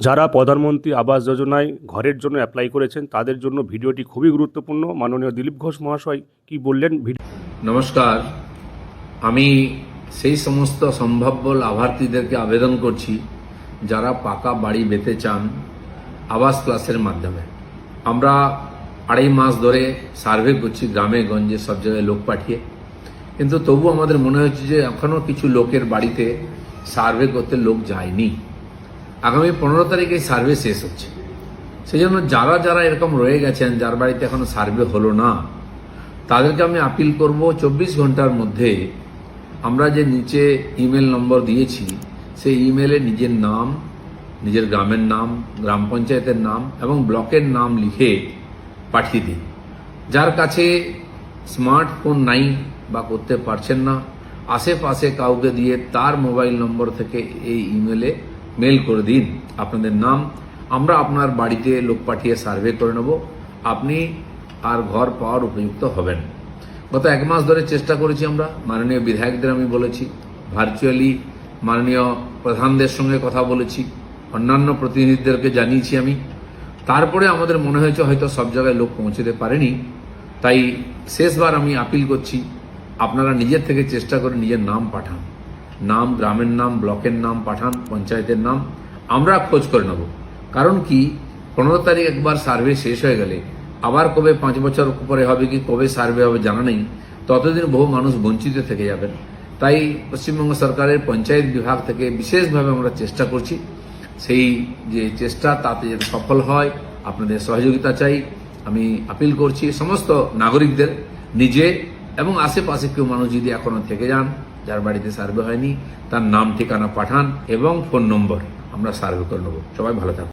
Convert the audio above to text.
যারা প্রধানমন্ত্রী আবাস যোজনায় ঘরের জন্য অ্যাপ্লাই করেছেন তাদের জন্য ভিডিওটি খুবই গুরুত্বপূর্ণ। মাননীয় দিলীপ ঘোষ মহাশয় কি বললেন নমস্কার, আমি সেই সমস্ত সম্ভাব্য লাভার্থীদেরকে আবেদন করছি যারা পাকা বাড়ি পেতে চান আবাস ক্লাসের মাধ্যমে। আমরা 2.5 মাস ধরে সার্ভে করছি গ্রামে গঞ্জে সব জায়গায় লোক পাঠিয়ে, কিন্তু তবু আমাদের মনে হচ্ছে যে এখনও কিছু লোকের বাড়িতে সার্ভে করতে লোক যায়নি। আগামী 15 তারিখে সার্ভে শেষ হচ্ছে, সেই জন্য যারা যারা এরকম রয়ে গেছেন যার বাড়িতে এখনো সার্ভে হলো না তাদেরকে আমি আপিল করব 24 ঘন্টার মধ্যে আমরা যে নিচে ইমেল নম্বর দিয়েছি সেই ইমেলে নিজের নাম, নিজের গ্রামের নাম, গ্রাম পঞ্চায়েতের নাম এবং ব্লকের নাম লিখে পাঠিয়ে দিন। যার কাছে স্মার্টফোন নাই বা করতে পারছেন না, আশেপাশে কাউকে দিয়ে তার মোবাইল নম্বর থেকে এই ইমেলে মেল করে দিন আপনাদের নাম। আমরা আপনার বাড়িতে লোক পাঠিয়ে সার্ভে করে নেব, আপনি আর ঘর পাওয়ার উপযুক্ত হবেন। গত 1 মাস ধরে চেষ্টা করেছি আমরা, মাননীয় বিধায়কদের আমি বলেছি, ভার্চুয়ালি মাননীয় প্রধানদের সঙ্গে কথা বলেছি, অন্যান্য প্রতিনিধিদেরকে জানিয়েছি আমি। তারপরে আমাদের মনে হয়েছে হয়তো সব জায়গায় লোক পৌঁছতে পারেনি, তাই শেষবার আমি আপিল করছি আপনারা নিজের থেকে চেষ্টা করে নিজের নাম পাঠান, নাম, গ্রামের নাম, ব্লকের নাম পাঠান, পঞ্চায়েতের নাম, আমরা খোঁজ করে নেব। কারণ কি 15 তারিখ একবার সার্ভে শেষ হয়ে গেলে আবার কবে 5 বছর পরে হবে কি কবে সার্ভে হবে জানা নেই, ততদিন বহু মানুষ বঞ্চিত থেকে যাবেন। তাই পশ্চিমবঙ্গ সরকারের পঞ্চায়েত বিভাগ থেকে বিশেষভাবে আমরা চেষ্টা করছি, সেই যে চেষ্টা তাতে যাতে সফল হয় আপনাদের সহযোগিতা চাই। আমি আপিল করছি সমস্ত নাগরিকদের, নিজে এবং আশেপাশে কেউ মানুষ যদি এখনো থেকে যান যার বাড়িতে সার্ভে হয়নি তার নাম ঠিকানা পাঠান এবং ফোন নম্বর, আমরা সার্ভে করে নেব। সবাই ভালো থাকুন।